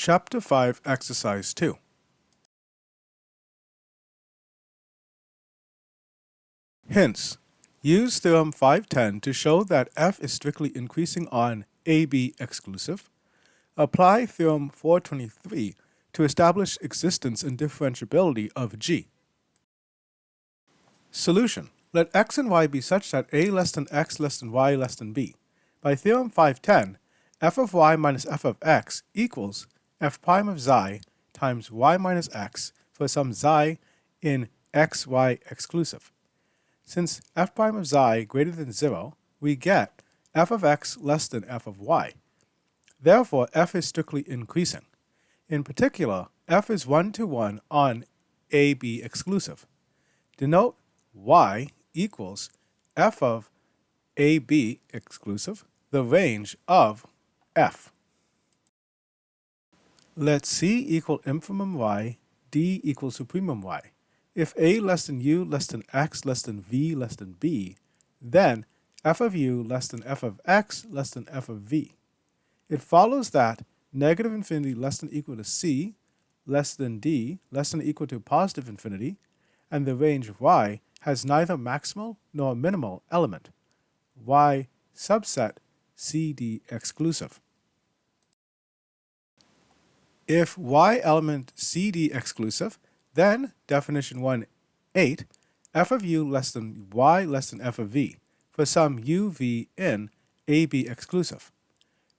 Chapter 5, Exercise 2. Hints. Use theorem 510 to show that f is strictly increasing on AB exclusive. Apply theorem 423 to establish existence and differentiability of G. Solution. Let x and y be such that a less than x less than y less than b. By theorem 510, f of y minus f of x equals f prime of xi times y minus x for some xi in xy exclusive. Since f prime of xi greater than 0, we get f of x less than f of y. Therefore, f is strictly increasing. In particular, f is 1-to-1 on AB exclusive. Denote y equals f of AB exclusive, the range of f. Let C equal infimum y, D equal supremum y. If a less than u less than x less than v less than b, then f of u less than f of x less than f of v. It follows that negative infinity less than equal to c less than d less than equal to positive infinity, and the range y has neither maximal nor minimal element, y subset CD exclusive. If y element CD exclusive, then definition 1.8, f of u less than y less than f of v for some uv in AB exclusive.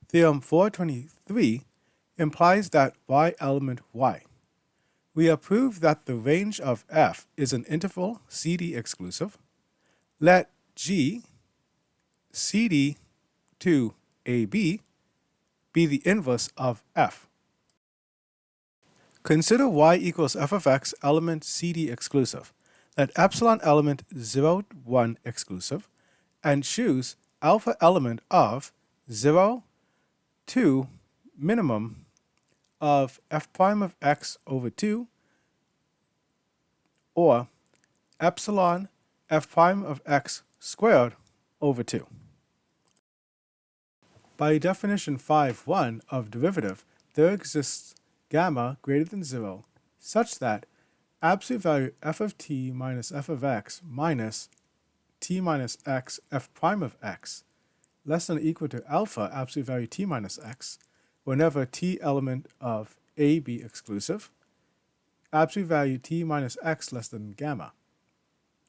Theorem 423 implies that y element y. We have proved that the range of f is an interval CD exclusive. Let G CD to AB be the inverse of f. Consider y equals f of x element CD exclusive. Let epsilon element 0, 1 exclusive, and choose alpha element of 0 to minimum of f prime of x over 2 or epsilon f prime of x squared over 2. By definition 5.1 of derivative, there exists gamma greater than 0 such that absolute value f of t minus f of x minus t minus x f prime of x less than or equal to alpha absolute value t minus x whenever t element of AB exclusive, absolute value t minus x less than gamma.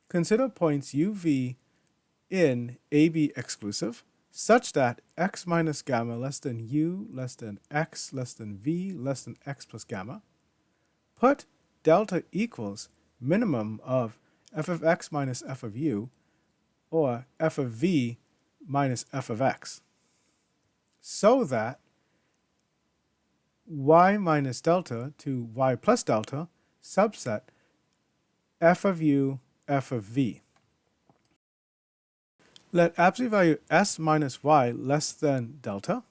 Consider points uv in AB exclusive such that x minus gamma less than u less than x less than v less than x plus gamma. Put delta equals minimum of f of x minus f of u or f of v minus f of x, so that y minus delta to y plus delta subset f of u f of v. Let absolute value s minus y less than delta.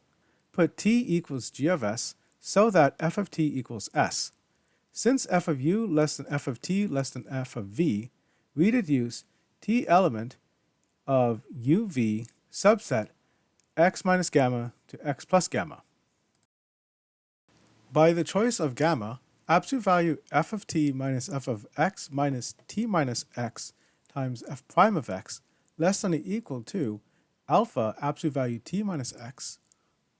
Put t equals g of s so that f of t equals s. Since f of u less than f of t less than f of v, we deduce t element of uv subset x minus gamma to x plus gamma. By the choice of gamma, absolute value f of t minus f of x minus t minus x times f prime of x less than or equal to alpha absolute value t minus x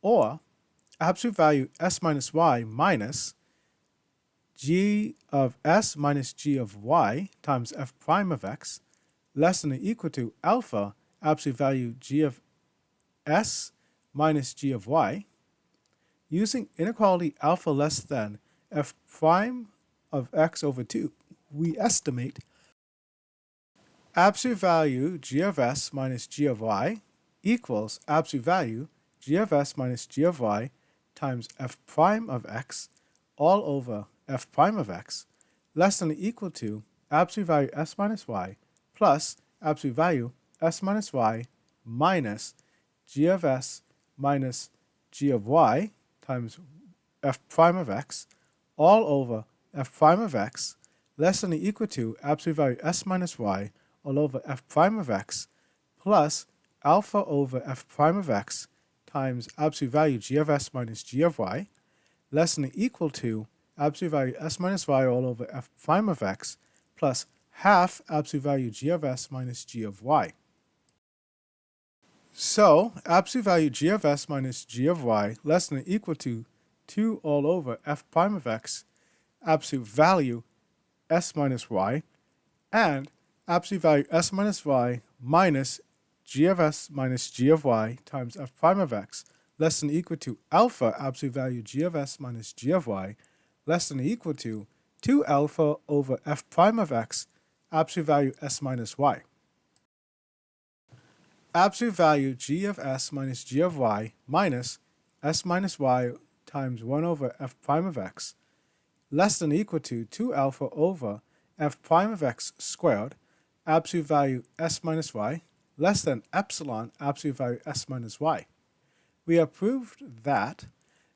or absolute value s minus y minus g of s minus g of y times f prime of x less than or equal to alpha absolute value g of s minus g of y. Using inequality alpha less than f prime of x over 2, we estimate absolute value g of s minus g of y equals absolute value g of s minus g of y times f prime of x all over f prime of x less than or equal to absolute value s minus y plus absolute value s minus y minus g of s minus g of y times f prime of x all over f prime of x less than or equal to absolute value s minus y all over f prime of x plus alpha over f prime of x times absolute value g of s minus g of y less than or equal to absolute value s minus y all over f prime of x plus half absolute value g of s minus g of y. So, absolute value g of s minus g of y less than or equal to 2 all over f prime of x, absolute value s minus y, and absolute value s minus y minus g of s minus g of y times f prime of x less than or equal to alpha absolute value g of s minus g of y less than or equal to 2 alpha over f prime of x absolute value s minus y. Absolute value g of s minus g of y minus s minus y times 1 over f prime of x less than or equal to 2 alpha over f prime of x squared absolute value s minus y less than epsilon absolute value s minus y. We have proved that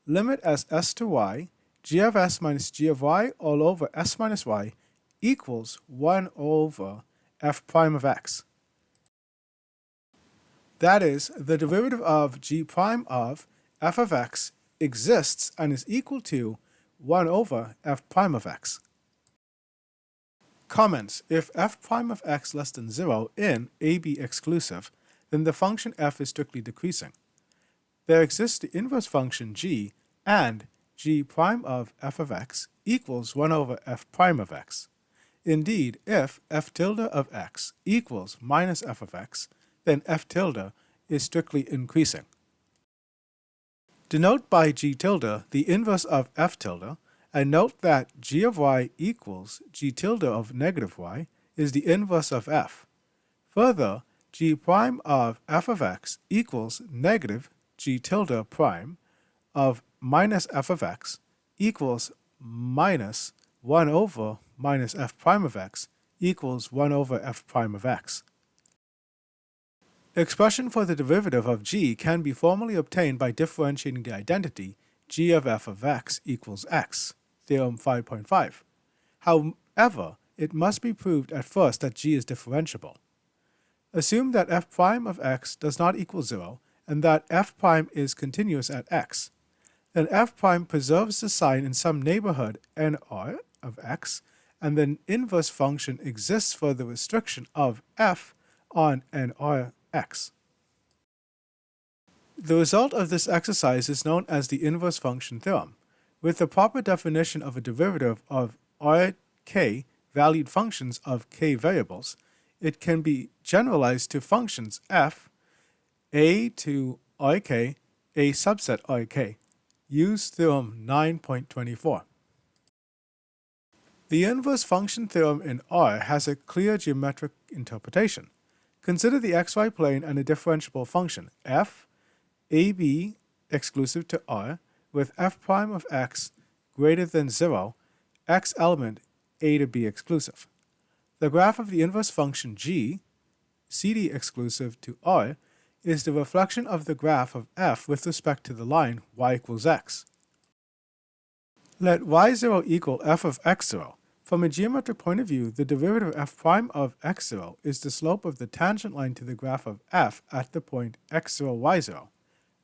limit as s to y g of s minus g of y all over s minus y equals 1 over f prime of x. That is, the derivative of g prime of f of x exists and is equal to 1 over f prime of x. Comments: if f prime of x less than 0 in AB exclusive, then the function f is strictly decreasing. There exists the inverse function g, and g prime of f of x equals 1 over f prime of x. Indeed, if f tilde of x equals minus f of x, then f tilde is strictly increasing. Denote by g tilde the inverse of f tilde, and note that g of y equals g tilde of negative y is the inverse of f. Further, g prime of f of x equals negative g tilde prime of minus f of x equals minus 1 over minus f prime of x equals 1 over f prime of x. The expression for the derivative of g can be formally obtained by differentiating the identity g of f of x equals x, theorem 5.5. However, it must be proved at first that g is differentiable. Assume that f prime of x does not equal 0 and that f prime is continuous at x. Then f prime preserves the sign in some neighborhood nr of x, and the inverse function exists for the restriction of f on nr x. The result of this exercise is known as the inverse function theorem. With the proper definition of a derivative of rk valued functions of k variables, it can be generalized to functions f a to rk, a subset rk. Use theorem 9.24. The inverse function theorem in R has a clear geometric interpretation. Consider the xy plane and a differentiable function f ab exclusive to R with f prime of x greater than 0, x element a to b exclusive. The graph of the inverse function g, cd exclusive to R, is the reflection of the graph of f with respect to the line y equals x. Let y0 equal f of x0. From a geometric point of view, the derivative of f prime of x0 is the slope of the tangent line to the graph of f at the point x0, y0.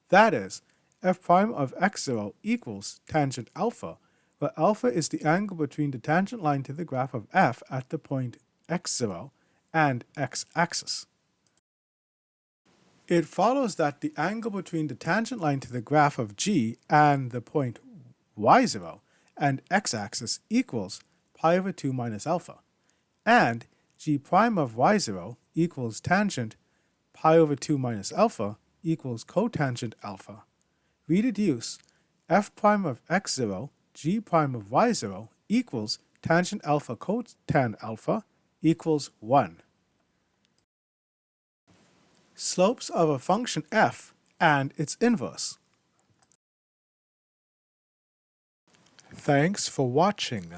That is, f prime of x0 equals tangent alpha, where alpha is the angle between the tangent line to the graph of f at the point x0 and x-axis. It follows that the angle between the tangent line to the graph of g and the point y0 and x-axis equals pi over 2 minus alpha, and g prime of y0 equals tangent pi over 2 minus alpha equals cotangent alpha. We deduce f prime of x0 g prime of y0 equals tangent alpha cotan alpha equals 1. Slopes of a function f and its inverse. Thanks for watching.